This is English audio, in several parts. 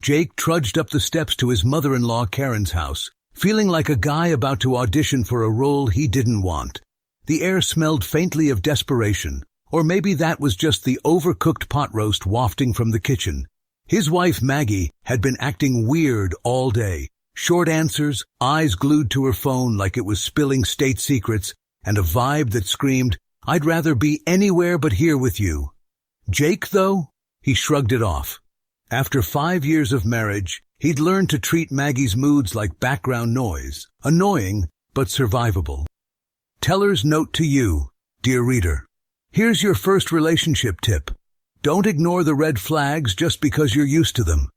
Jake trudged up the steps to his mother-in-law Karen's house, feeling like a guy about to audition for a role he didn't want. The air smelled faintly of desperation, or maybe that was just the overcooked pot roast wafting from the kitchen. His wife Maggie had been acting weird all day. Short answers, eyes glued to her phone like it was spilling state secrets, and a vibe that screamed, "I'd rather be anywhere but here with you." Jake, though, he shrugged it off. After 5 years of marriage, he'd learned to treat Maggie's moods like background noise, annoying but survivable. Teller's note to you, dear reader. Here's your first relationship tip. Don't ignore the red flags just because you're used to them.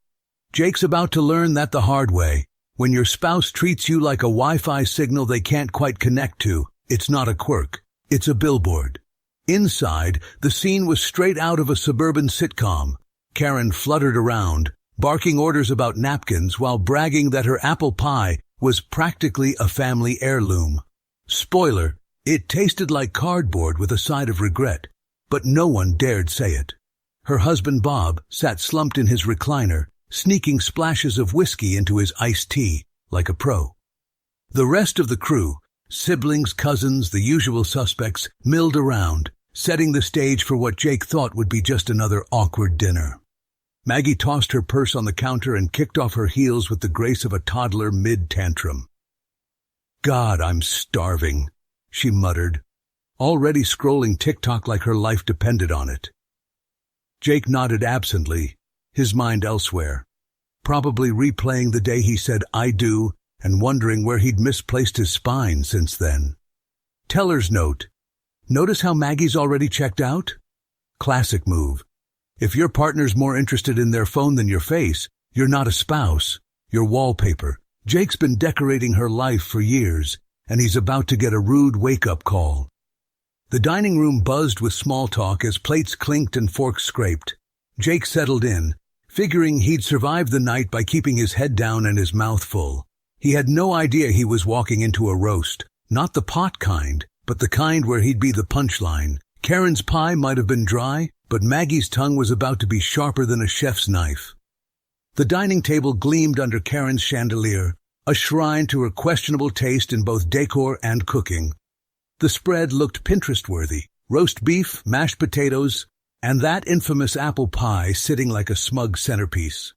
Jake's about to learn that the hard way. When your spouse treats you like a Wi-Fi signal they can't quite connect to, it's not a quirk, it's a billboard. Inside, the scene was straight out of a suburban sitcom. Karen fluttered around, barking orders about napkins while bragging that her apple pie was practically a family heirloom. Spoiler, it tasted like cardboard with a side of regret, but no one dared say it. Her husband Bob sat slumped in his recliner, sneaking splashes of whiskey into his iced tea, like a pro. The rest of the crew, siblings, cousins, the usual suspects, milled around, setting the stage for what Jake thought would be just another awkward dinner. Maggie tossed her purse on the counter and kicked off her heels with the grace of a toddler mid-tantrum. "God, I'm starving," she muttered, already scrolling TikTok like her life depended on it. Jake nodded absently, his mind elsewhere, probably replaying the day he said "I do" and wondering where he'd misplaced his spine since then. Teller's note. Notice how Maggie's already checked out? Classic move. If your partner's more interested in their phone than your face, you're not a spouse, you're wallpaper. Jake's been decorating her life for years, and he's about to get a rude wake-up call. The dining room buzzed with small talk as plates clinked and forks scraped. Jake settled in, figuring he'd survive the night by keeping his head down and his mouth full. He had no idea he was walking into a roast, not the pot kind, but the kind where he'd be the punchline. Karen's pie might have been dry, but Maggie's tongue was about to be sharper than a chef's knife. The dining table gleamed under Karen's chandelier, a shrine to her questionable taste in both decor and cooking. The spread looked Pinterest-worthy: roast beef, mashed potatoes, and that infamous apple pie sitting like a smug centerpiece.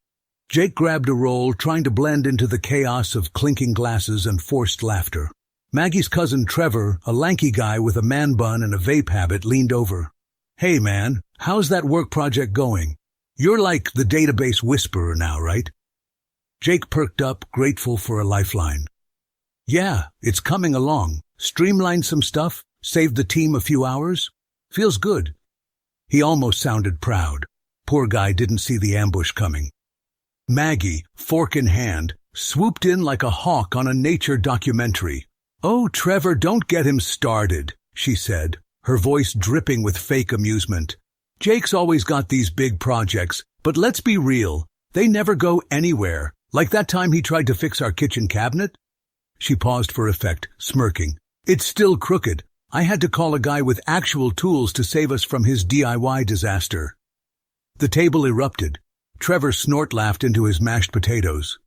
Jake grabbed a roll, trying to blend into the chaos of clinking glasses and forced laughter. Maggie's cousin Trevor, a lanky guy with a man bun and a vape habit, leaned over. "Hey man, how's that work project going? You're like the database whisperer now, right?" Jake perked up, grateful for a lifeline. "Yeah, it's coming along. Streamlined some stuff, saved the team a few hours. Feels good." He almost sounded proud. Poor guy didn't see the ambush coming. Maggie, fork in hand, swooped in like a hawk on a nature documentary. "Oh, Trevor, don't get him started," she said, her voice dripping with fake amusement. "Jake's always got these big projects, but let's be real, they never go anywhere, like that time he tried to fix our kitchen cabinet." She paused for effect, smirking. "It's still crooked. I had to call a guy with actual tools to save us from his DIY disaster." The table erupted. Trevor snort-laughed into his mashed potatoes.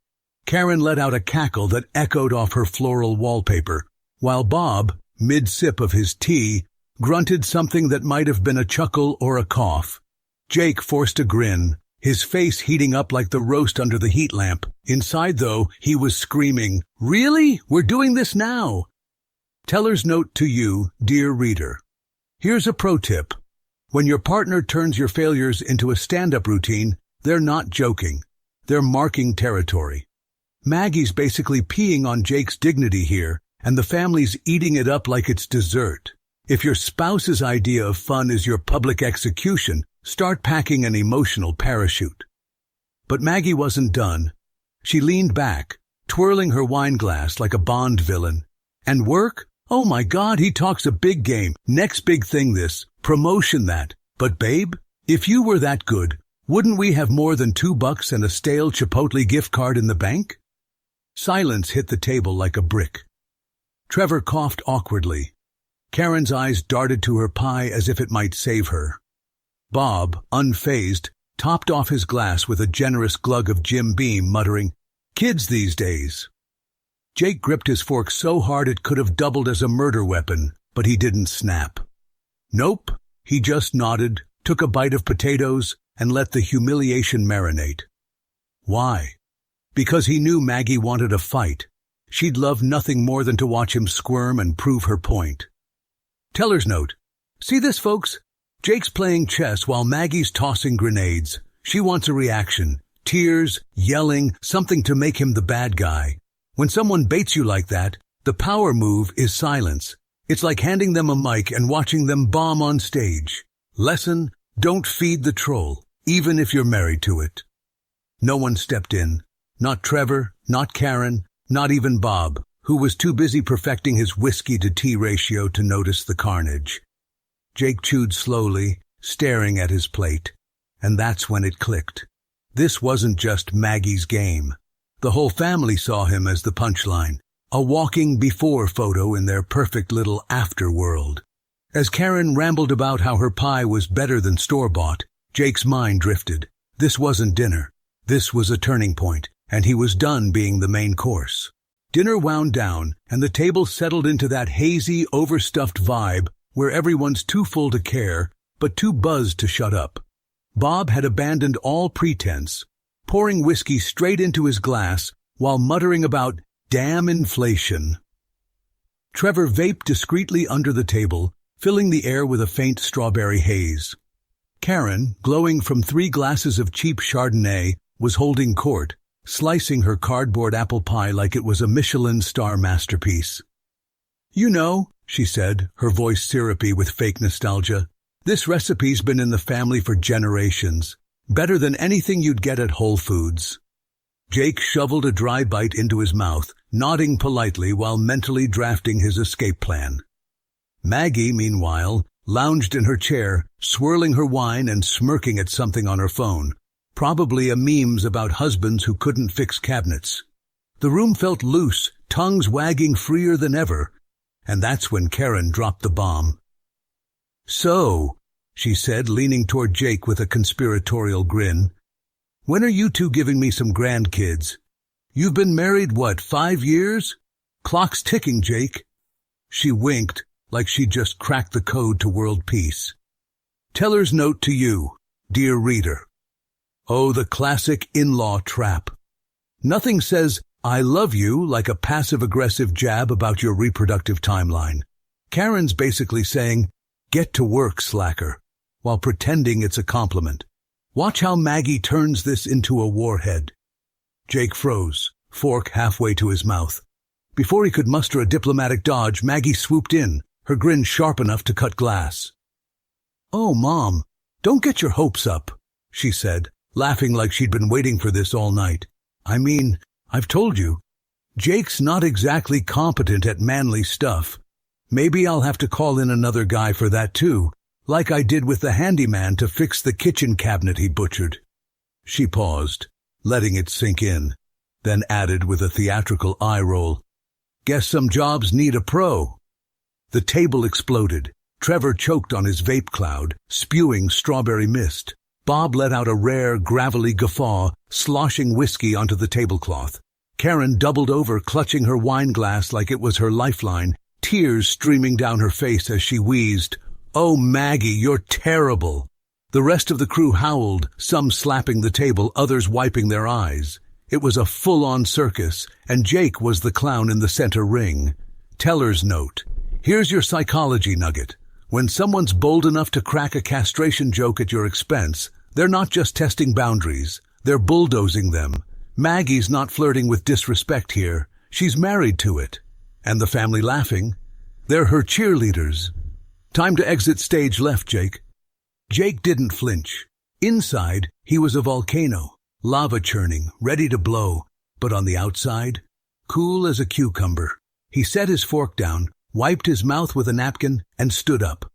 Karen let out a cackle that echoed off her floral wallpaper, while Bob, mid-sip of his tea, grunted something that might have been a chuckle or a cough. Jake forced a grin, his face heating up like the roast under the heat lamp. Inside, though, he was screaming, "Really? We're doing this now?" Teller's note to you, dear reader. Here's a pro tip. When your partner turns your failures into a stand-up routine, they're not joking. They're marking territory. Maggie's basically peeing on Jake's dignity here, and the family's eating it up like it's dessert. If your spouse's idea of fun is your public execution, start packing an emotional parachute. But Maggie wasn't done. She leaned back, twirling her wine glass like a Bond villain. "And work? Oh my God, he talks a big game. Next big thing this, promotion that. But babe, if you were that good, wouldn't we have more than $2 and a stale Chipotle gift card in the bank?" Silence hit the table like a brick. Trevor coughed awkwardly. Karen's eyes darted to her pie as if it might save her. Bob, unfazed, topped off his glass with a generous glug of Jim Beam, muttering, "Kids these days." Jake gripped his fork so hard it could have doubled as a murder weapon, but he didn't snap. Nope, he just nodded, took a bite of potatoes, and let the humiliation marinate. Why? Because he knew Maggie wanted a fight. She'd love nothing more than to watch him squirm and prove her point. Teller's note. See this, folks? Jake's playing chess while Maggie's tossing grenades. She wants a reaction. Tears, yelling, something to make him the bad guy. When someone baits you like that, the power move is silence. It's like handing them a mic and watching them bomb on stage. Lesson, don't feed the troll, even if you're married to it. No one stepped in. Not Trevor, not Karen, not even Bob, who was too busy perfecting his whiskey-to-tea ratio to notice the carnage. Jake chewed slowly, staring at his plate. And that's when it clicked. This wasn't just Maggie's game. The whole family saw him as the punchline, a walking before photo in their perfect little afterworld. As Karen rambled about how her pie was better than store-bought, Jake's mind drifted. This wasn't dinner. This was a turning point, and he was done being the main course. Dinner wound down, and the table settled into that hazy, overstuffed vibe where everyone's too full to care, but too buzzed to shut up. Bob had abandoned all pretense, pouring whiskey straight into his glass while muttering about damn inflation. Trevor vaped discreetly under the table, filling the air with a faint strawberry haze. Karen, glowing from 3 glasses of cheap Chardonnay, was holding court, slicing her cardboard apple pie like it was a Michelin star masterpiece. "You know," she said, her voice syrupy with fake nostalgia, "this recipe's been in the family for generations. Better than anything you'd get at Whole Foods." Jake shoveled a dry bite into his mouth, nodding politely while mentally drafting his escape plan. Maggie, meanwhile, lounged in her chair, swirling her wine and smirking at something on her phone, probably a memes about husbands who couldn't fix cabinets. The room felt loose, tongues wagging freer than ever, and that's when Karen dropped the bomb. "So," she said, leaning toward Jake with a conspiratorial grin, "when are you two giving me some grandkids? You've been married, what, 5 years? Clock's ticking, Jake." She winked, like she'd just cracked the code to world peace. Teller's note to you, dear reader. Oh, the classic in-law trap. Nothing says, "I love you," like a passive-aggressive jab about your reproductive timeline. Karen's basically saying, "Get to work, slacker," while pretending it's a compliment. Watch how Maggie turns this into a warhead. Jake froze, fork halfway to his mouth. Before he could muster a diplomatic dodge, Maggie swooped in, her grin sharp enough to cut glass. "Oh, Mom, don't get your hopes up," she said, laughing like she'd been waiting for this all night. "I mean, I've told you. Jake's not exactly competent at manly stuff. Maybe I'll have to call in another guy for that too, like I did with the handyman to fix the kitchen cabinet he butchered." She paused, letting it sink in, then added with a theatrical eye roll, "Guess some jobs need a pro." The table exploded. Trevor choked on his vape cloud, spewing strawberry mist. Bob let out a rare, gravelly guffaw, sloshing whiskey onto the tablecloth. Karen doubled over, clutching her wine glass like it was her lifeline, tears streaming down her face as she wheezed, "Oh, Maggie, you're terrible." The rest of the crew howled, some slapping the table, others wiping their eyes. It was a full-on circus, and Jake was the clown in the center ring. Teller's note. Here's your psychology nugget. When someone's bold enough to crack a castration joke at your expense, they're not just testing boundaries, they're bulldozing them. Maggie's not flirting with disrespect here. She's married to it. And the family laughing. They're her cheerleaders. Time to exit stage left, Jake. Jake didn't flinch. Inside, he was a volcano, lava churning, ready to blow. But on the outside, cool as a cucumber. He set his fork down, wiped his mouth with a napkin, and stood up.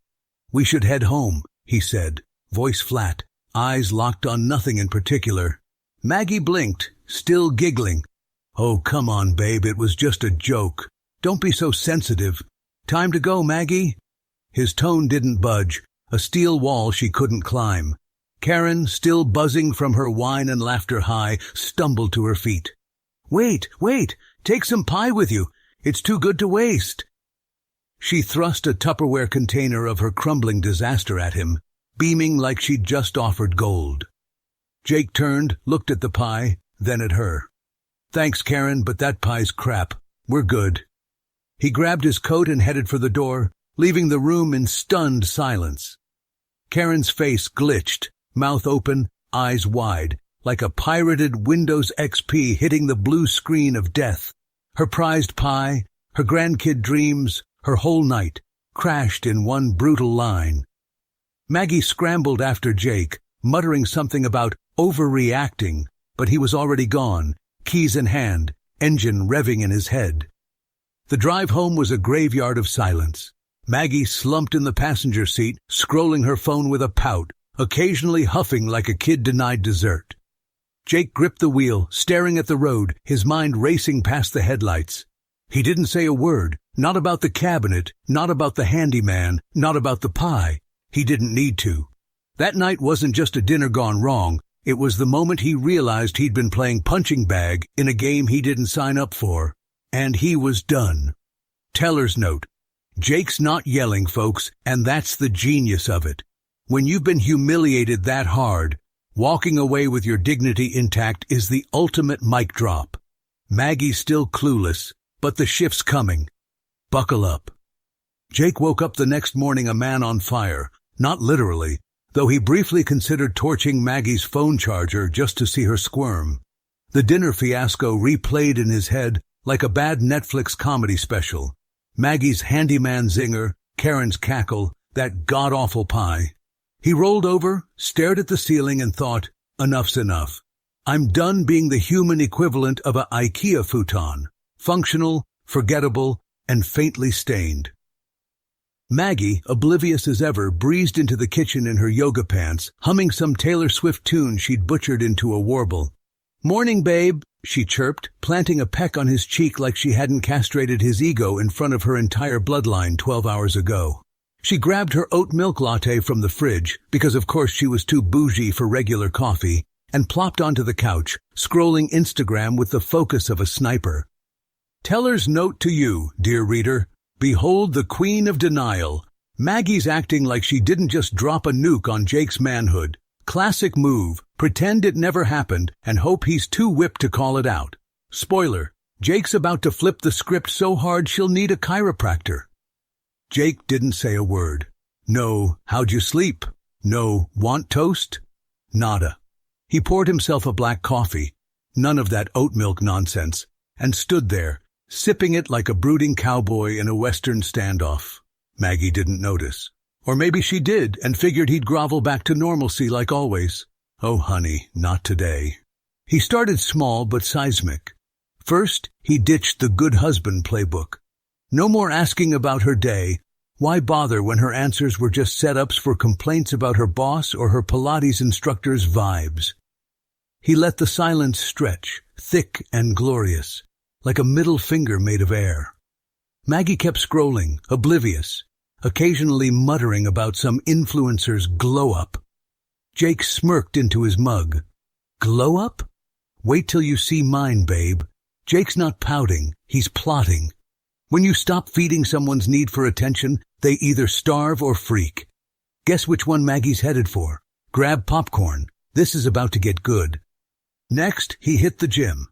"We should head home," he said, voice flat, eyes locked on nothing in particular. Maggie blinked, still giggling. "Oh, come on, babe, it was just a joke. Don't be so sensitive. Time to go, Maggie." His tone didn't budge, a steel wall she couldn't climb. Karen, still buzzing from her wine and laughter high, stumbled to her feet. Wait, take some pie with you. It's too good to waste. She thrust a Tupperware container of her crumbling disaster at him, beaming like she'd just offered gold. Jake turned, looked at the pie, then at her. Thanks, Karen, but that pie's crap. We're good. He grabbed his coat and headed for the door, leaving the room in stunned silence. Karen's face glitched, mouth open, eyes wide, like a pirated Windows XP hitting the blue screen of death. Her prized pie, her grandkid dreams, her whole night, crashed in one brutal line. Maggie scrambled after Jake, muttering something about overreacting, but he was already gone, keys in hand, engine revving in his head. The drive home was a graveyard of silence. Maggie slumped in the passenger seat, scrolling her phone with a pout, occasionally huffing like a kid denied dessert. Jake gripped the wheel, staring at the road, his mind racing past the headlights. He didn't say a word, not about the cabinet, not about the handyman, not about the pie. He didn't need to. That night wasn't just a dinner gone wrong. It was the moment he realized he'd been playing punching bag in a game he didn't sign up for. And he was done. Teller's note. Jake's not yelling, folks, and that's the genius of it. When you've been humiliated that hard, walking away with your dignity intact is the ultimate mic drop. Maggie's still clueless, but the shift's coming. Buckle up. Jake woke up the next morning a man on fire, not literally, though he briefly considered torching Maggie's phone charger just to see her squirm. The dinner fiasco replayed in his head like a bad Netflix comedy special. Maggie's handyman zinger, Karen's cackle, that god-awful pie. He rolled over, stared at the ceiling and thought, enough's enough. I'm done being the human equivalent of a IKEA futon, functional, forgettable, and faintly stained. Maggie, oblivious as ever, breezed into the kitchen in her yoga pants, humming some Taylor Swift tune she'd butchered into a warble. Morning, babe, she chirped, planting a peck on his cheek like she hadn't castrated his ego in front of her entire bloodline 12 hours ago. She grabbed her oat milk latte from the fridge, because of course she was too bougie for regular coffee, and plopped onto the couch, scrolling Instagram with the focus of a sniper. Teller's note to you, dear reader. Behold the queen of denial. Maggie's acting like she didn't just drop a nuke on Jake's manhood. Classic move, pretend it never happened and hope he's too whipped to call it out. Spoiler, Jake's about to flip the script so hard she'll need a chiropractor. Jake didn't say a word. No, how'd you sleep? No, want toast? Nada. He poured himself a black coffee, none of that oat milk nonsense, and stood there, sipping it like a brooding cowboy in a Western standoff. Maggie didn't notice. Or maybe she did and figured he'd grovel back to normalcy like always. Oh, honey, not today. He started small but seismic. First, he ditched the good husband playbook. No more asking about her day. Why bother when her answers were just setups for complaints about her boss or her Pilates instructor's vibes? He let the silence stretch, thick and glorious, like a middle finger made of air. Maggie kept scrolling, oblivious, occasionally muttering about some influencer's glow-up. Jake smirked into his mug. Glow-up? Wait till you see mine, babe. Jake's not pouting, he's plotting. When you stop feeding someone's need for attention, they either starve or freak. Guess which one Maggie's headed for? Grab popcorn. This is about to get good. Next, he hit the gym.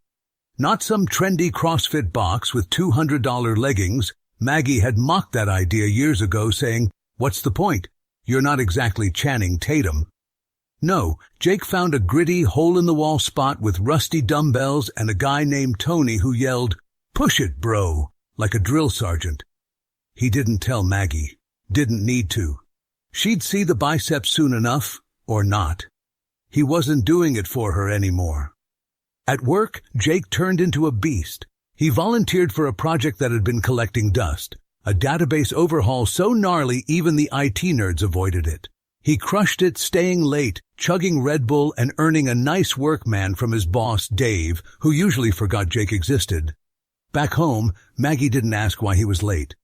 Not some trendy CrossFit box with $200 leggings. Maggie had mocked that idea years ago, saying, "What's the point? You're not exactly Channing Tatum." No, Jake found a gritty, hole-in-the-wall spot with rusty dumbbells and a guy named Tony who yelled, "Push it, bro," like a drill sergeant. He didn't tell Maggie. Didn't need to. She'd see the biceps soon enough, or not. He wasn't doing it for her anymore. At work, Jake turned into a beast. He volunteered for a project that had been collecting dust, a database overhaul so gnarly even the IT nerds avoided it. He crushed it, staying late, chugging Red Bull and earning a nice workman from his boss, Dave, who usually forgot Jake existed. Back home, Maggie didn't ask why he was late.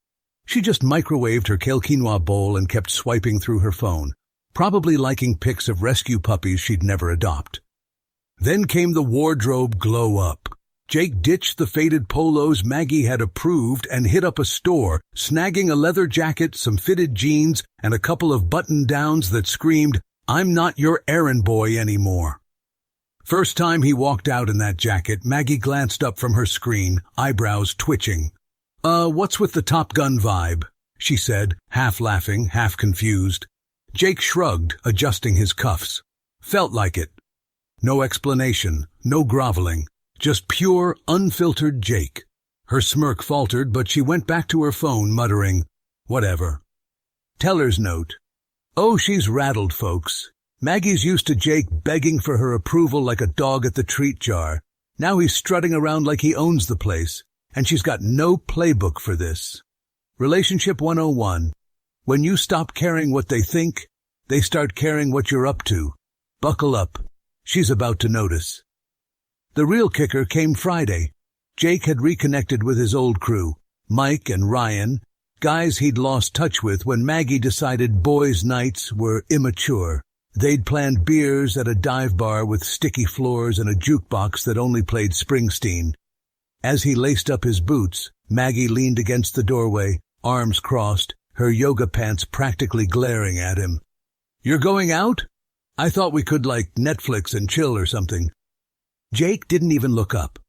She just microwaved her kale quinoa bowl and kept swiping through her phone. probably liking pics of rescue puppies she'd never adopt. Then came the wardrobe glow-up. Jake ditched the faded polos Maggie had approved and hit up a store, snagging a leather jacket, some fitted jeans, and a couple of button-downs that screamed, "I'm not your errand boy anymore." First time he walked out in that jacket, Maggie glanced up from her screen, eyebrows twitching. What's with the Top Gun vibe?" she said, half laughing, half confused. Jake shrugged, adjusting his cuffs. Felt like it. No explanation, no groveling. Just pure, unfiltered Jake. Her smirk faltered, but she went back to her phone, muttering, "Whatever." Teller's note. "Oh, she's rattled, folks. Maggie's used to Jake begging for her approval like a dog at the treat jar. Now he's strutting around like he owns the place, and she's got no playbook for this. Relationship 101. When you stop caring what they think, they start caring what you're up to. Buckle up. She's about to notice." The real kicker came Friday. Jake had reconnected with his old crew, Mike and Ryan, guys he'd lost touch with when Maggie decided boys' nights were immature. They'd planned beers at a dive bar with sticky floors and a jukebox that only played Springsteen. As he laced up his boots, Maggie leaned against the doorway, arms crossed, her yoga pants practically glaring at him. "You're going out? I thought we could, Netflix and chill or something." Jake didn't even look up.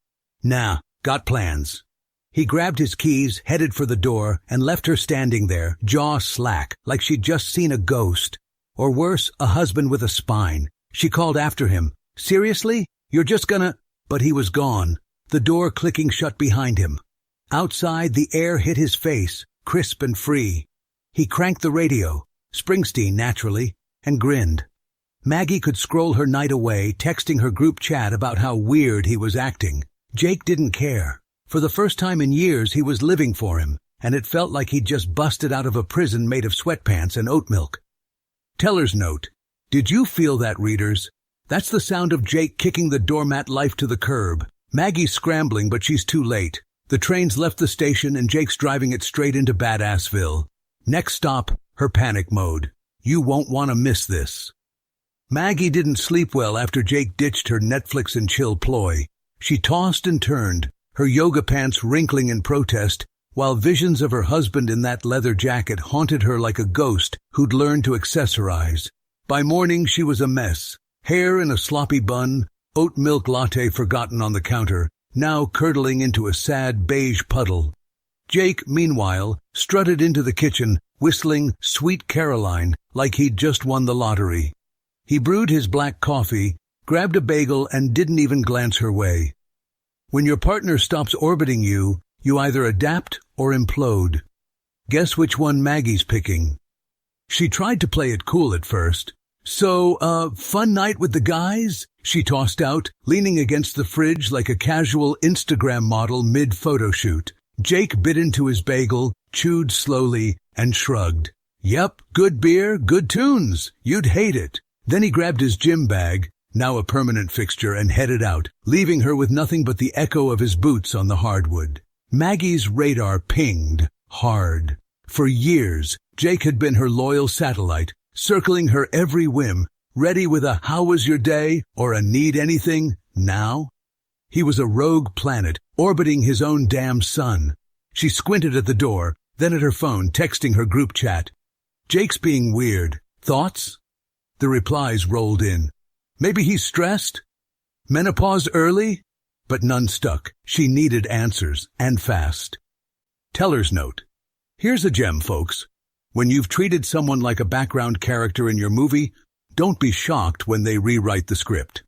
"Nah, got plans." He grabbed his keys, headed for the door, and left her standing there, jaw slack, like she'd just seen a ghost. Or worse, a husband with a spine. She called after him, "Seriously? You're just gonna—" But he was gone, the door clicking shut behind him. Outside, the air hit his face, crisp and free. He cranked the radio, Springsteen naturally, and grinned. Maggie could scroll her night away, texting her group chat about how weird he was acting. Jake didn't care. For the first time in years, he was living for him, and it felt like he'd just busted out of a prison made of sweatpants and oat milk. Teller's note. Did you feel that, readers? That's the sound of Jake kicking the doormat life to the curb. Maggie's scrambling, but she's too late. The train's left the station, and Jake's driving it straight into Badassville. Next stop, her panic mode. You won't want to miss this. Maggie didn't sleep well after Jake ditched her Netflix and chill ploy. She tossed and turned, her yoga pants wrinkling in protest, while visions of her husband in that leather jacket haunted her like a ghost who'd learned to accessorize. By morning, she was a mess. Hair in a sloppy bun, oat milk latte forgotten on the counter, now curdling into a sad beige puddle. Jake, meanwhile, strutted into the kitchen, whistling Sweet Caroline like he'd just won the lottery. He brewed his black coffee, grabbed a bagel, and didn't even glance her way. When your partner stops orbiting you, you either adapt or implode. Guess which one Maggie's picking? She tried to play it cool at first. "So, fun night with the guys?" she tossed out, leaning against the fridge like a casual Instagram model mid-photo shoot. Jake bit into his bagel, chewed slowly, and shrugged. "Yep, good beer, good tunes. You'd hate it." Then he grabbed his gym bag, now a permanent fixture, and headed out, leaving her with nothing but the echo of his boots on the hardwood. Maggie's radar pinged hard. For years, Jake had been her loyal satellite, circling her every whim, ready with a "How was your day?" or a "Need anything?" Now? He was a rogue planet, orbiting his own damn sun. She squinted at the door, then at her phone, texting her group chat. "Jake's being weird. Thoughts?" The replies rolled in. "Maybe he's stressed? Menopause early?" But none stuck. She needed answers, and fast. Teller's note. Here's a gem, folks. When you've treated someone like a background character in your movie, don't be shocked when they rewrite the script.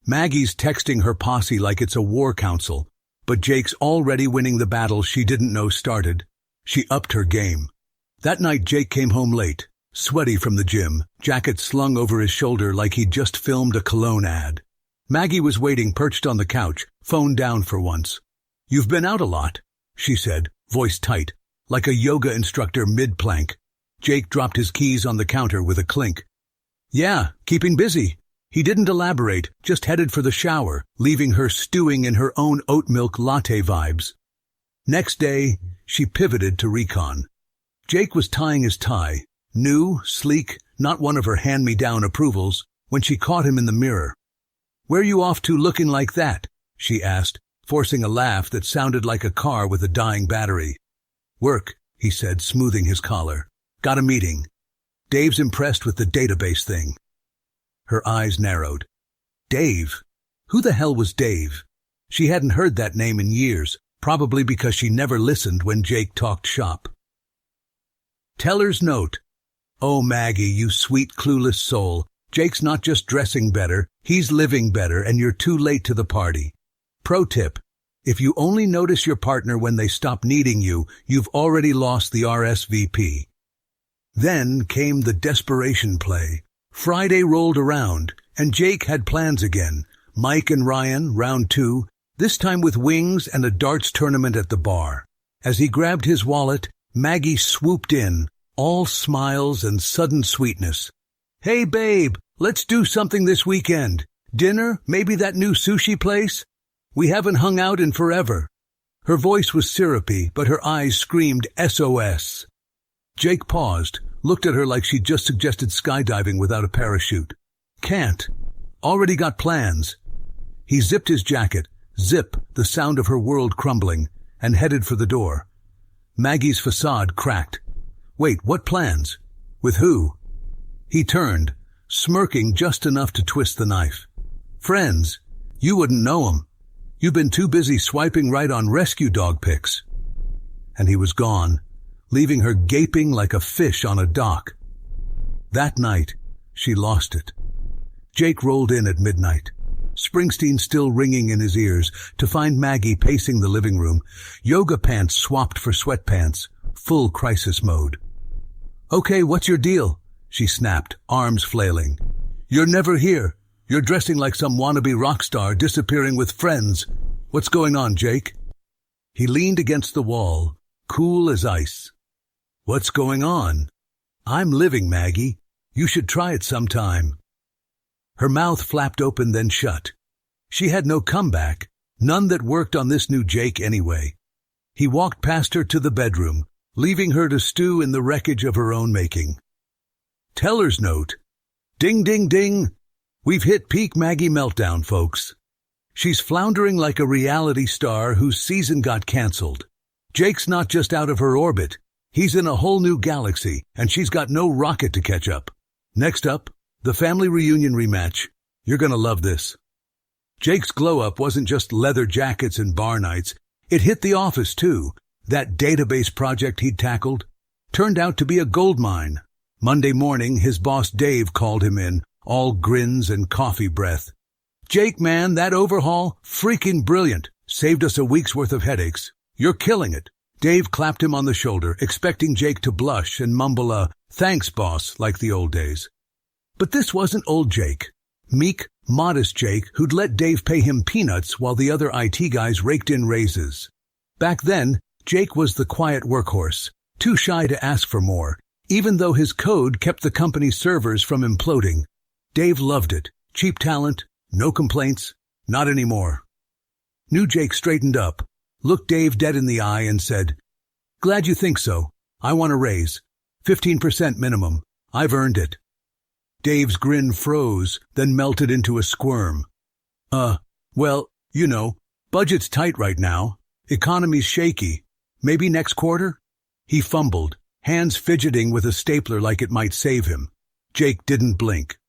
Maggie's texting her posse like it's a war council, but Jake's already winning the battle she didn't know started. She upped her game. That night Jake came home late, sweaty from the gym, jacket slung over his shoulder like he'd just filmed a cologne ad. Maggie was waiting, perched on the couch, phone down for once. "You've been out a lot," she said, voice tight, like a yoga instructor mid-plank. Jake dropped his keys on the counter with a clink. "Yeah, keeping busy." He didn't elaborate, just headed for the shower, leaving her stewing in her own oat milk latte vibes. Next day, she pivoted to recon. Jake was tying his tie, new, sleek, not one of her hand-me-down approvals, when she caught him in the mirror. "Where you off to looking like that?" she asked, forcing a laugh that sounded like a car with a dying battery. "Work," he said, smoothing his collar. "Got a meeting. Dave's impressed with the database thing." Her eyes narrowed. Dave? Who the hell was Dave? She hadn't heard that name in years, probably because she never listened when Jake talked shop. Teller's note. "Oh, Maggie, you sweet, clueless soul. Jake's not just dressing better, he's living better, and you're too late to the party. Pro tip. If you only notice your partner when they stop needing you, you've already lost the RSVP." Then came the desperation play. Friday rolled around, and Jake had plans again. Mike and Ryan, round 2, this time with wings and a darts tournament at the bar. As he grabbed his wallet, Maggie swooped in, all smiles and sudden sweetness. "Hey, babe, let's do something this weekend. Dinner, maybe that new sushi place? We haven't hung out in forever." Her voice was syrupy, but her eyes screamed SOS. Jake paused, looked at her like she'd just suggested skydiving without a parachute. "Can't. Already got plans." He zipped his jacket, zip, the sound of her world crumbling, and headed for the door. Maggie's facade cracked. "Wait, what plans? With who?" He turned, smirking just enough to twist the knife. "Friends. You wouldn't know 'em. You've been too busy swiping right on rescue dog pics." And he was gone, leaving her gaping like a fish on a dock. That night, she lost it. Jake rolled in at midnight, Springsteen still ringing in his ears, to find Maggie pacing the living room, yoga pants swapped for sweatpants, full crisis mode. "Okay, what's your deal?" she snapped, arms flailing. "You're never here. You're dressing like some wannabe rock star disappearing with friends. What's going on, Jake?" He leaned against the wall, cool as ice. "What's going on? I'm living, Maggie. You should try it sometime." Her mouth flapped open, then shut. She had no comeback, none that worked on this new Jake anyway. He walked past her to the bedroom, leaving her to stew in the wreckage of her own making. Teller's note. Ding, ding, ding. We've hit peak Maggie meltdown, folks. She's floundering like a reality star whose season got canceled. Jake's not just out of her orbit. He's in a whole new galaxy, and she's got no rocket to catch up. Next up, the family reunion rematch. You're gonna love this. Jake's glow-up wasn't just leather jackets and bar nights. It hit the office, too. That database project he'd tackled turned out to be a goldmine. Monday morning, his boss Dave called him in, all grins and coffee breath. "Jake, man, that overhaul, freaking brilliant. Saved us a week's worth of headaches. You're killing it." Dave clapped him on the shoulder, expecting Jake to blush and mumble a, "Thanks, boss," like the old days. But this wasn't old Jake. Meek, modest Jake, who'd let Dave pay him peanuts while the other IT guys raked in raises. Back then, Jake was the quiet workhorse, too shy to ask for more, even though his code kept the company's servers from imploding. Dave loved it. Cheap talent, no complaints, not anymore. New Jake straightened up, looked Dave dead in the eye and said, "Glad you think so. I want a raise. 15% minimum. I've earned it." Dave's grin froze, then melted into a squirm. Well, you know, budget's tight right now. Economy's shaky. Maybe next quarter?" He fumbled, hands fidgeting with a stapler like it might save him. Jake didn't blink.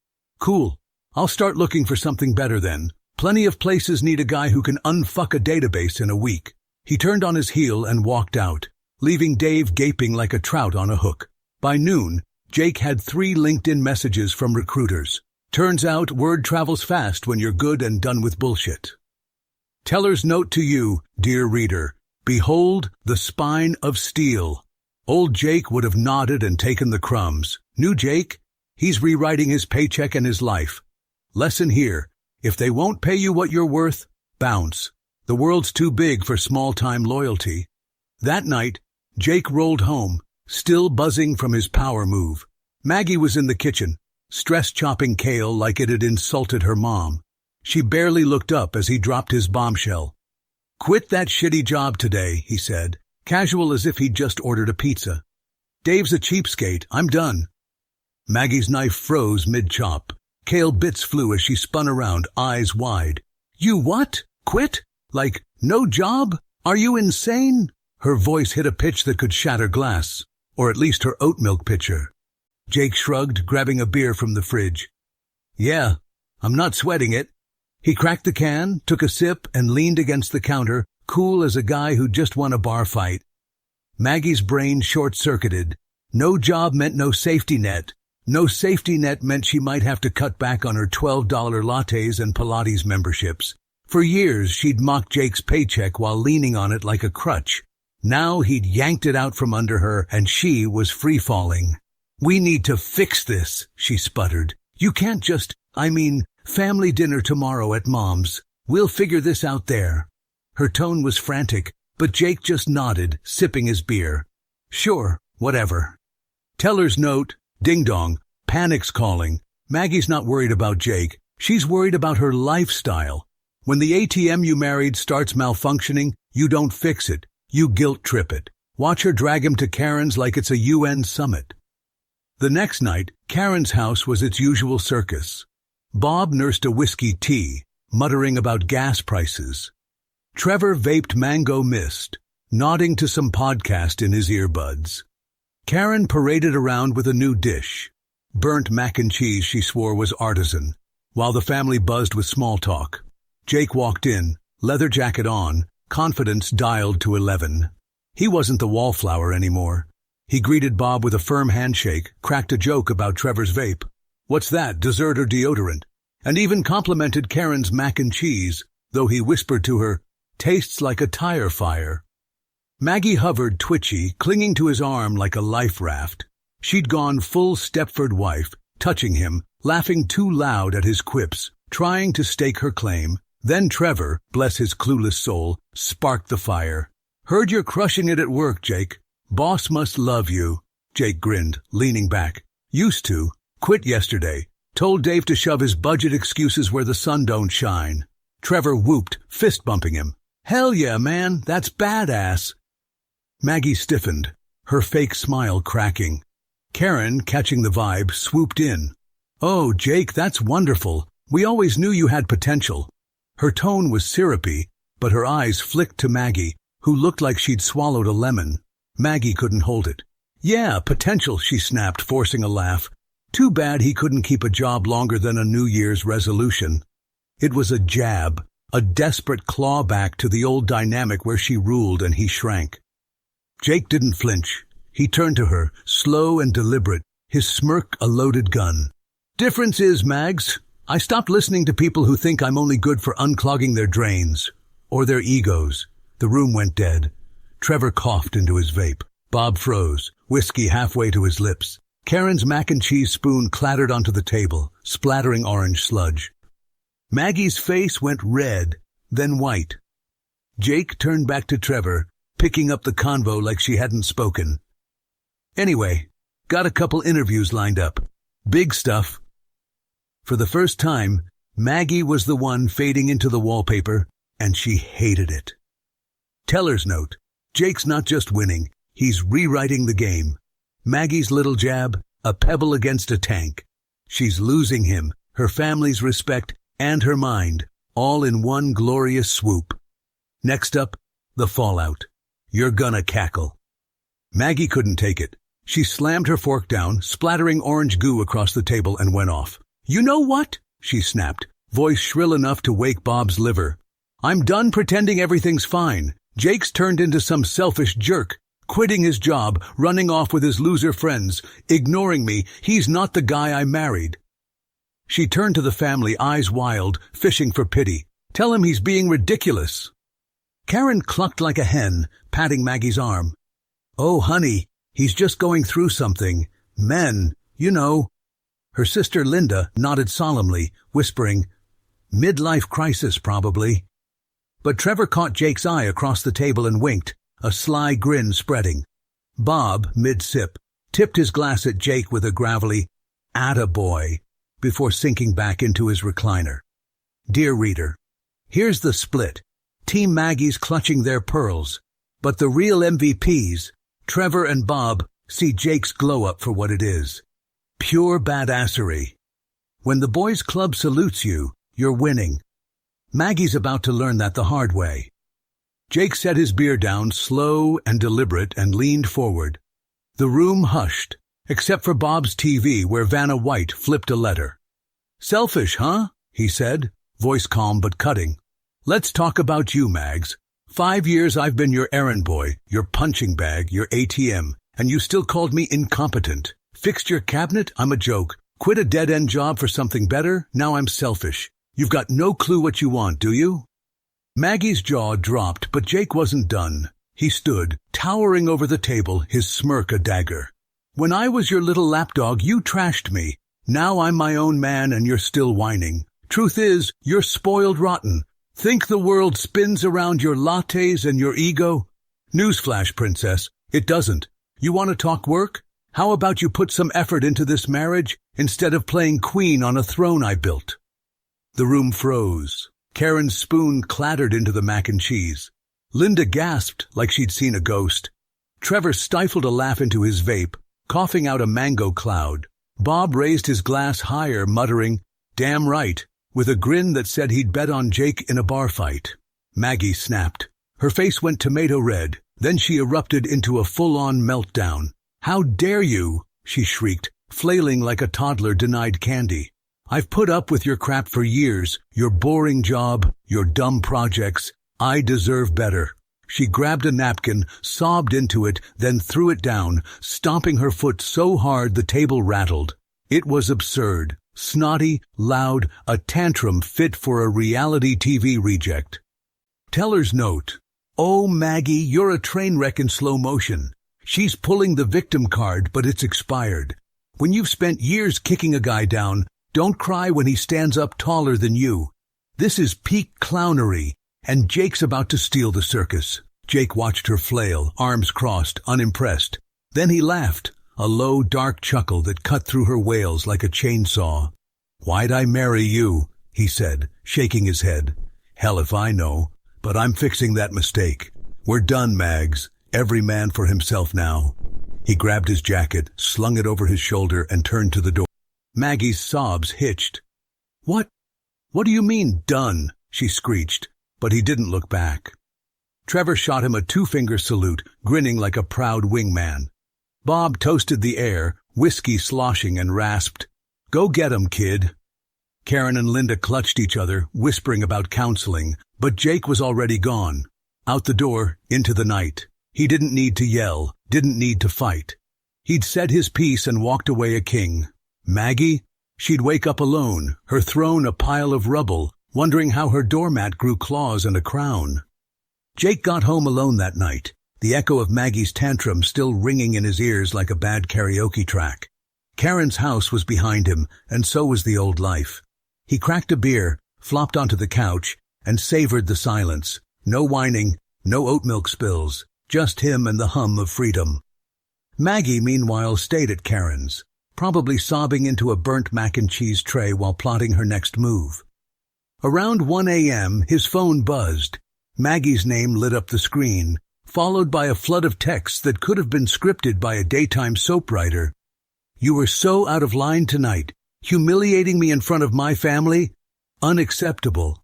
"Cool. I'll start looking for something better then. Plenty of places need a guy who can unfuck a database in a week." He turned on his heel and walked out, leaving Dave gaping like a trout on a hook. By noon, Jake had 3 LinkedIn messages from recruiters. Turns out word travels fast when you're good and done with bullshit. Teller's note to you, dear reader. Behold the spine of steel. Old Jake would have nodded and taken the crumbs. New Jake? He's rewriting his paycheck and his life. Lesson here. If they won't pay you what you're worth, bounce. The world's too big for small-time loyalty. That night, Jake rolled home, still buzzing from his power move. Maggie was in the kitchen, stress-chopping kale like it had insulted her mom. She barely looked up as he dropped his bombshell. "Quit that shitty job today," he said, casual as if he'd just ordered a pizza. "Dave's a cheapskate. I'm done." Maggie's knife froze mid-chop. Kale bits flew as she spun around, eyes wide. You what? Quit? Like, no job? Are you insane? Her voice hit a pitch that could shatter glass, or at least her oat milk pitcher. Jake shrugged, grabbing a beer from the fridge. Yeah, I'm not sweating it. He cracked the can, took a sip, and leaned against the counter, cool as a guy who just won a bar fight. Maggie's brain short-circuited. No job meant no safety net. No safety net meant she might have to cut back on her $12 lattes and Pilates memberships. For years, she'd mocked Jake's paycheck while leaning on it like a crutch. Now he'd yanked it out from under her, and she was free-falling. We need to fix this, she sputtered. You can't just, family dinner tomorrow at Mom's. We'll figure this out there. Her tone was frantic, but Jake just nodded, sipping his beer. Sure, whatever. Teller's note, ding-dong, panic's calling. Maggie's not worried about Jake. She's worried about her lifestyle. When the ATM you married starts malfunctioning, you don't fix it. You guilt-trip it. Watch her drag him to Karen's like it's a UN summit. The next night, Karen's house was its usual circus. Bob nursed a whiskey tea, muttering about gas prices. Trevor vaped mango mist, nodding to some podcast in his earbuds. Karen paraded around with a new dish. Burnt mac and cheese she swore was artisan, while the family buzzed with small talk. Jake walked in, leather jacket on, confidence dialed to 11. He wasn't the wallflower anymore. He greeted Bob with a firm handshake, cracked a joke about Trevor's vape. What's that, dessert or deodorant? And even complimented Karen's mac and cheese, though he whispered to her, tastes like a tire fire. Maggie hovered twitchy, clinging to his arm like a life raft. She'd gone full Stepford wife, touching him, laughing too loud at his quips, trying to stake her claim. Then Trevor, bless his clueless soul, sparked the fire. Heard you're crushing it at work, Jake. Boss must love you. Jake grinned, leaning back. Used to. Quit yesterday. Told Dave to shove his budget excuses where the sun don't shine. Trevor whooped, fist-bumping him. Hell yeah, man, that's badass. Maggie stiffened, her fake smile cracking. Karen, catching the vibe, swooped in. Oh, Jake, that's wonderful. We always knew you had potential. Her tone was syrupy, but her eyes flicked to Maggie, who looked like she'd swallowed a lemon. Maggie couldn't hold it. Yeah, potential, she snapped, forcing a laugh. Too bad he couldn't keep a job longer than a New Year's resolution. It was a jab, a desperate clawback to the old dynamic where she ruled and he shrank. Jake didn't flinch. He turned to her, slow and deliberate, his smirk a loaded gun. Difference is, Mags, I stopped listening to people who think I'm only good for unclogging their drains, or their egos. The room went dead. Trevor coughed into his vape. Bob froze, whiskey halfway to his lips. Karen's mac and cheese spoon clattered onto the table, splattering orange sludge. Maggie's face went red, then white. Jake turned back to Trevor, picking up the convo like she hadn't spoken. Anyway, got a couple interviews lined up. Big stuff. For the first time, Maggie was the one fading into the wallpaper, and she hated it. Teller's note. Jake's not just winning, he's rewriting the game. Maggie's little jab, a pebble against a tank. She's losing him, her family's respect, and her mind, all in one glorious swoop. Next up, the fallout. You're gonna cackle. Maggie couldn't take it. She slammed her fork down, splattering orange goo across the table, and went off. You know what? She snapped, voice shrill enough to wake Bob's liver. I'm done pretending everything's fine. Jake's turned into some selfish jerk, quitting his job, running off with his loser friends, ignoring me. He's not the guy I married. She turned to the family, eyes wild, fishing for pity. Tell him he's being ridiculous. Karen clucked like a hen, patting Maggie's arm. Oh, honey, he's just going through something. Men, you know. Her sister Linda nodded solemnly, whispering, midlife crisis, probably. But Trevor caught Jake's eye across the table and winked, a sly grin spreading. Bob, mid-sip, tipped his glass at Jake with a gravelly, attaboy, before sinking back into his recliner. Dear reader, here's the split. Team Maggie's clutching their pearls, but the real MVPs, Trevor and Bob, see Jake's glow-up for what it is. Pure badassery. When the boys' club salutes you, you're winning. Maggie's about to learn that the hard way. Jake set his beer down, slow and deliberate, and leaned forward. The room hushed, except for Bob's TV where Vanna White flipped a letter. "Selfish, huh?" he said, voice calm but cutting. "Let's talk about you, Mags. 5 years I've been your errand boy, your punching bag, your ATM, and you still called me incompetent. Fixed your cabinet? I'm a joke. Quit a dead-end job for something better? Now I'm selfish. You've got no clue what you want, do you?" Maggie's jaw dropped, but Jake wasn't done. He stood, towering over the table, his smirk a dagger. "When I was your little lapdog, you trashed me. Now I'm my own man and you're still whining. Truth is, you're spoiled rotten. Think the world spins around your lattes and your ego? Newsflash, princess, it doesn't. You want to talk work? How about you put some effort into this marriage instead of playing queen on a throne I built?" The room froze. Karen's spoon clattered into the mac and cheese. Linda gasped like she'd seen a ghost. Trevor stifled a laugh into his vape, coughing out a mango cloud. Bob raised his glass higher, muttering, "Damn right," with a grin that said he'd bet on Jake in a bar fight. Maggie snapped. Her face went tomato red, then she erupted into a full-on meltdown. "How dare you?" she shrieked, flailing like a toddler denied candy. "I've put up with your crap for years, your boring job, your dumb projects. I deserve better." She grabbed a napkin, sobbed into it, then threw it down, stomping her foot so hard the table rattled. It was absurd, snotty, loud, a tantrum fit for a reality TV reject. Teller's note. "Oh, Maggie, you're a train wreck in slow motion. She's pulling the victim card, but it's expired. When you've spent years kicking a guy down, don't cry when he stands up taller than you. This is peak clownery, and Jake's about to steal the circus." Jake watched her flail, arms crossed, unimpressed. Then he laughed, a low, dark chuckle that cut through her wails like a chainsaw. "Why'd I marry you?" he said, shaking his head. "Hell if I know, but I'm fixing that mistake. We're done, Mags. Every man for himself now." He grabbed his jacket, slung it over his shoulder, and turned to the door. Maggie's sobs hitched. What do you mean, done?" she screeched, but he didn't look back. Trevor shot him a two-finger salute, grinning like a proud wingman. Bob toasted the air, whiskey sloshing, and rasped, "Go get 'em, kid." Karen and Linda clutched each other, whispering about counseling, but Jake was already gone. Out the door, into the night. He didn't need to yell, didn't need to fight. He'd said his piece and walked away a king. Maggie? She'd wake up alone, her throne a pile of rubble, wondering how her doormat grew claws and a crown. Jake got home alone that night, the echo of Maggie's tantrum still ringing in his ears like a bad karaoke track. Karen's house was behind him, and so was the old life. He cracked a beer, flopped onto the couch, and savored the silence. No whining, no oat milk spills, just him and the hum of freedom. Maggie, meanwhile, stayed at Karen's, probably sobbing into a burnt mac and cheese tray while plotting her next move. Around 1 a.m., his phone buzzed. Maggie's name lit up the screen, followed by a flood of texts that could have been scripted by a daytime soap writer. "You were so out of line tonight, humiliating me in front of my family? Unacceptable.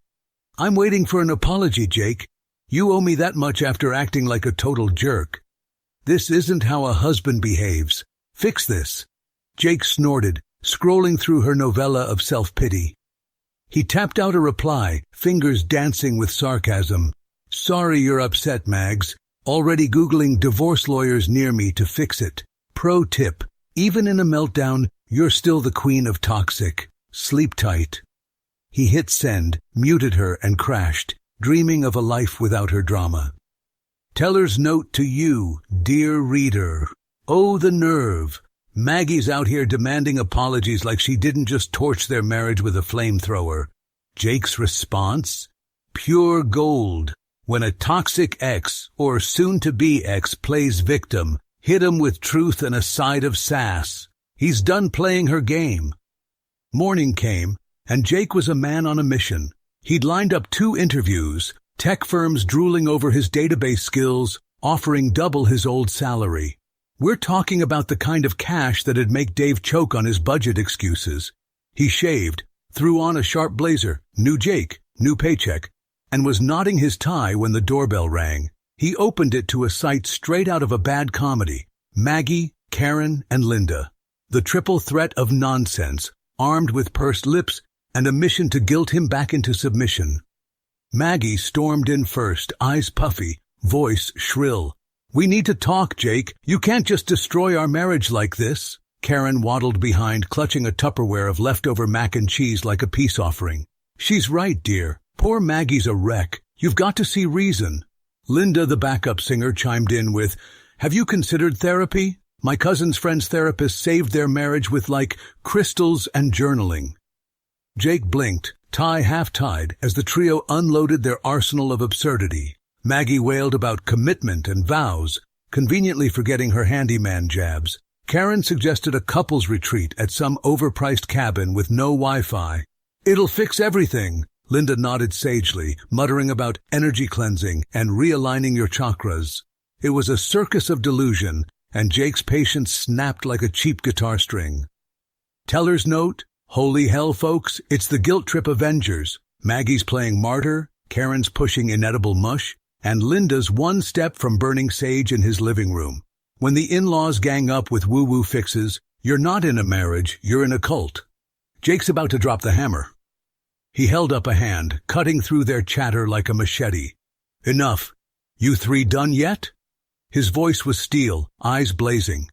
I'm waiting for an apology, Jake. You owe me that much after acting like a total jerk. This isn't how a husband behaves. Fix this." Jake snorted, scrolling through her novella of self-pity. He tapped out a reply, fingers dancing with sarcasm. "Sorry you're upset, Mags. Already Googling divorce lawyers near me to fix it. Pro tip, even in a meltdown, you're still the queen of toxic. Sleep tight." He hit send, muted her, and crashed, dreaming of a life without her drama. Teller's note to you, dear reader. Oh, the nerve. Maggie's out here demanding apologies like she didn't just torch their marriage with a flamethrower. Jake's response? Pure gold. When a toxic ex, or soon-to-be ex, plays victim, hit him with truth and a side of sass. He's done playing her game. Morning came, and Jake was a man on a mission. He'd lined up 2 interviews, tech firms drooling over his database skills, offering double his old salary. We're talking about the kind of cash that'd make Dave choke on his budget excuses. He shaved, threw on a sharp blazer, new Jake, new paycheck, and was knotting his tie when the doorbell rang. He opened it to a sight straight out of a bad comedy. Maggie, Karen, and Linda. The triple threat of nonsense, armed with pursed lips and a mission to guilt him back into submission. Maggie stormed in first, eyes puffy, voice shrill. "We need to talk, Jake. You can't just destroy our marriage like this." Karen waddled behind, clutching a Tupperware of leftover mac and cheese like a peace offering. "She's right, dear. Poor Maggie's a wreck. You've got to see reason." Linda, the backup singer, chimed in with, "Have you considered therapy? My cousin's friend's therapist saved their marriage with, crystals and journaling." Jake blinked, tie half-tied, as the trio unloaded their arsenal of absurdity. Maggie wailed about commitment and vows, conveniently forgetting her handyman jabs. Karen suggested a couple's retreat at some overpriced cabin with no Wi-Fi. "It'll fix everything," Linda nodded sagely, muttering about energy cleansing and realigning your chakras. It was a circus of delusion, and Jake's patience snapped like a cheap guitar string. Teller's note: holy hell, folks, it's the guilt trip Avengers. Maggie's playing martyr, Karen's pushing inedible mush, and Linda's one step from burning sage in his living room. When the in-laws gang up with woo-woo fixes, you're not in a marriage, you're in a cult. Jake's about to drop the hammer. He held up a hand, cutting through their chatter like a machete. "Enough. You three done yet?" His voice was steel, eyes blazing.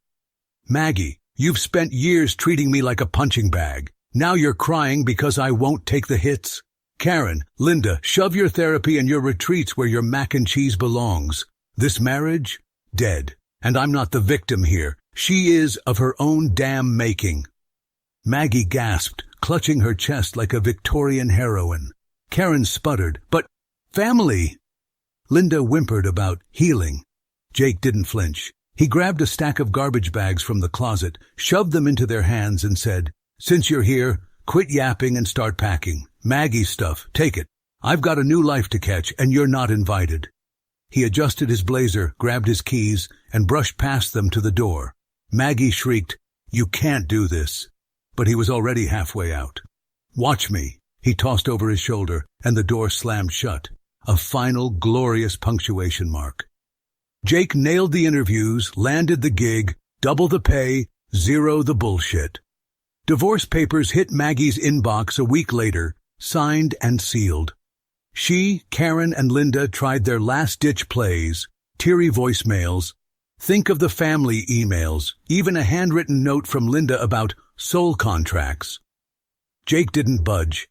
"Maggie, you've spent years treating me like a punching bag. Now you're crying because I won't take the hits. Karen, Linda, shove your therapy and your retreats where your mac and cheese belongs. This marriage? Dead. And I'm not the victim here. She is of her own damn making." Maggie gasped, clutching her chest like a Victorian heroine. Karen sputtered, "But family!" Linda whimpered about healing. Jake didn't flinch. He grabbed a stack of garbage bags from the closet, shoved them into their hands, and said, "Since you're here, quit yapping and start packing. Maggie's stuff, take it. I've got a new life to catch, and you're not invited." He adjusted his blazer, grabbed his keys, and brushed past them to the door. Maggie shrieked, "You can't do this." But he was already halfway out. "Watch me." He tossed over his shoulder, and the door slammed shut. A final, glorious punctuation mark. Jake nailed the interviews, landed the gig, double the pay, zero the bullshit. Divorce papers hit Maggie's inbox a week later, signed and sealed. She, Karen, and Linda tried their last-ditch plays, teary voicemails. Think of the family emails, even a handwritten note from Linda about soul contracts. Jake didn't budge.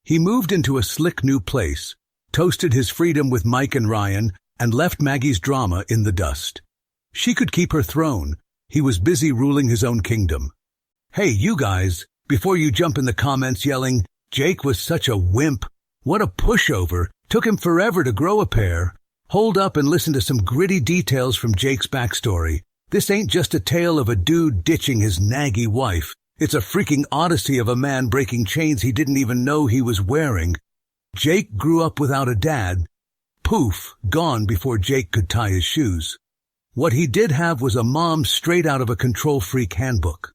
He moved into a slick new place, toasted his freedom with Mike and Ryan, and left Maggie's drama in the dust. She could keep her throne. He was busy ruling his own kingdom. "Hey, you guys, before you jump in the comments yelling, 'Jake was such a wimp. What a pushover. Took him forever to grow a pair.' Hold up and listen to some gritty details from Jake's backstory. This ain't just a tale of a dude ditching his naggy wife. It's a freaking odyssey of a man breaking chains he didn't even know he was wearing. Jake grew up without a dad. Poof, gone before Jake could tie his shoes. What he did have was a mom straight out of a control freak handbook.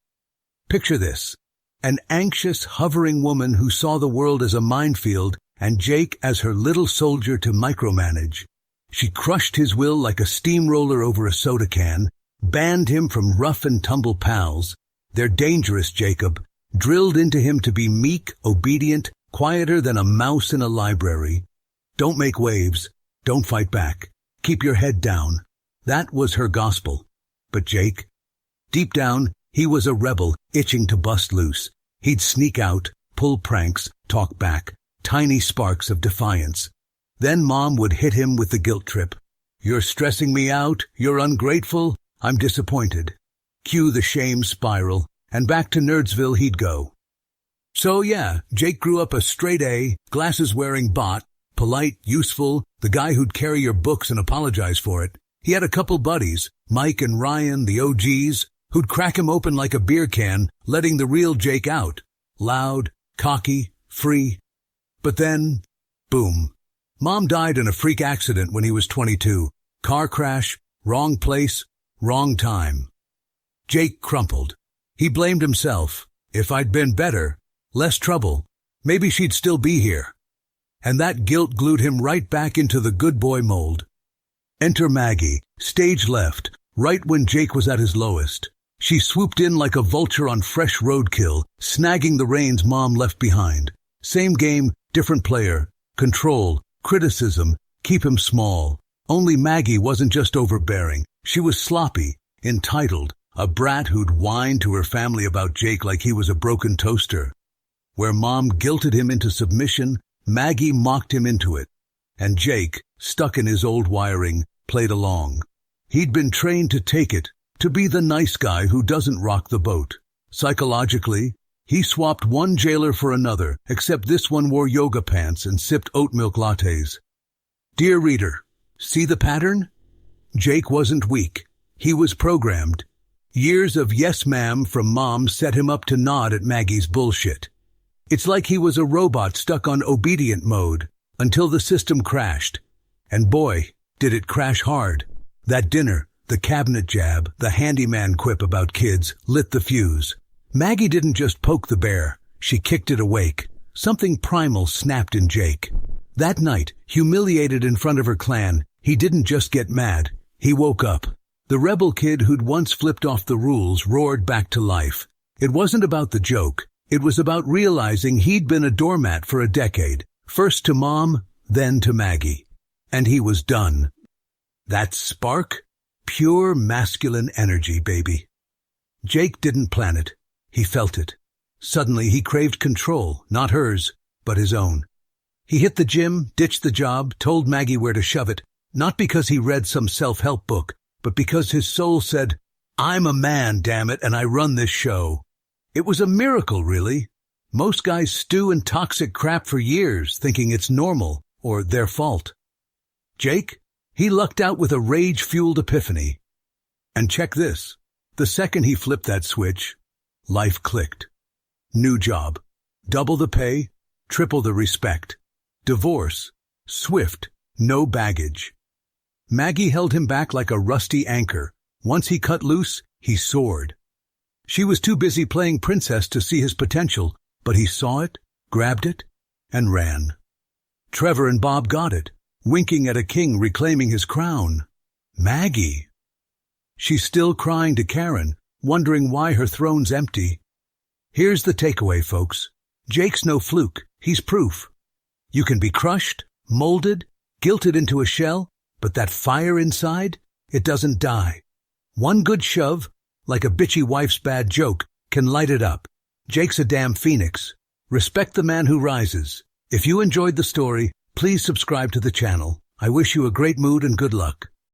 Picture this. An anxious, hovering woman who saw the world as a minefield and Jake as her little soldier to micromanage. She crushed his will like a steamroller over a soda can, banned him from rough and tumble pals. They're dangerous, Jacob. Drilled into him to be meek, obedient, quieter than a mouse in a library. Don't make waves. Don't fight back. Keep your head down. That was her gospel. But Jake? Deep down, he was a rebel, itching to bust loose. He'd sneak out, pull pranks, talk back, tiny sparks of defiance. Then Mom would hit him with the guilt trip. "You're stressing me out, you're ungrateful, I'm disappointed." Cue the shame spiral, and back to Nerdsville he'd go. So yeah, Jake grew up a straight A, glasses-wearing bot, polite, useful, the guy who'd carry your books and apologize for it. He had a couple buddies, Mike and Ryan, the OGs, who'd crack him open like a beer can, letting the real Jake out. Loud, cocky, free. But then, boom. Mom died in a freak accident when he was 22. Car crash, wrong place, Wrong time. Jake crumpled. He blamed himself. If I'd been better, less trouble, maybe she'd still be here. And that guilt glued him right back into the good boy mold. Enter Maggie, stage left, right when Jake was at his lowest. She swooped in like a vulture on fresh roadkill, snagging the reins Mom left behind. Same game, different player. Control, criticism, keep him small. Only Maggie wasn't just overbearing. She was sloppy, entitled, a brat who'd whine to her family about Jake like he was a broken toaster. Where Mom guilted him into submission, Maggie mocked him into it. And Jake, stuck in his old wiring, played along. He'd been trained to take it, to be the nice guy who doesn't rock the boat. Psychologically, he swapped one jailer for another, except this one wore yoga pants and sipped oat milk lattes. Dear reader, see the pattern? Jake wasn't weak. He was programmed. Years of yes ma'am from Mom set him up to nod at Maggie's bullshit. It's like he was a robot stuck on obedient mode until the system crashed. And boy, did it crash hard. That dinner, the cabinet jab, the handyman quip about kids lit the fuse. Maggie didn't just poke the bear, she kicked it awake. Something primal snapped in Jake. That night, humiliated in front of her clan, he didn't just get mad, he woke up. The rebel kid who'd once flipped off the rules roared back to life. It wasn't about the joke, it was about realizing he'd been a doormat for a decade, first to Mom, then to Maggie. And he was done. That spark? Pure masculine energy, baby. Jake didn't plan it. He felt it. Suddenly he craved control, not hers, but his own. He hit the gym, ditched the job, told Maggie where to shove it, not because he read some self-help book, but because his soul said, I'm a man, damn it, and I run this show. It was a miracle, really. Most guys stew in toxic crap for years, thinking it's normal, or their fault. Jake? He lucked out with a rage-fueled epiphany. And check this. The second he flipped that switch, life clicked. New job. Double the pay, triple the respect. Divorce. Swift. No baggage. Maggie held him back like a rusty anchor. Once he cut loose, he soared. She was too busy playing princess to see his potential, but he saw it, grabbed it, and ran. Trevor and Bob got it, winking at a king reclaiming his crown. Maggie. She's still crying to Karen, wondering why her throne's empty. Here's the takeaway, folks. Jake's no fluke. He's proof. You can be crushed, molded, guilted into a shell, but that fire inside, it doesn't die. One good shove, like a bitchy wife's bad joke, can light it up. Jake's a damn phoenix. Respect the man who rises. If you enjoyed the story, please subscribe to the channel. I wish you a great mood and good luck.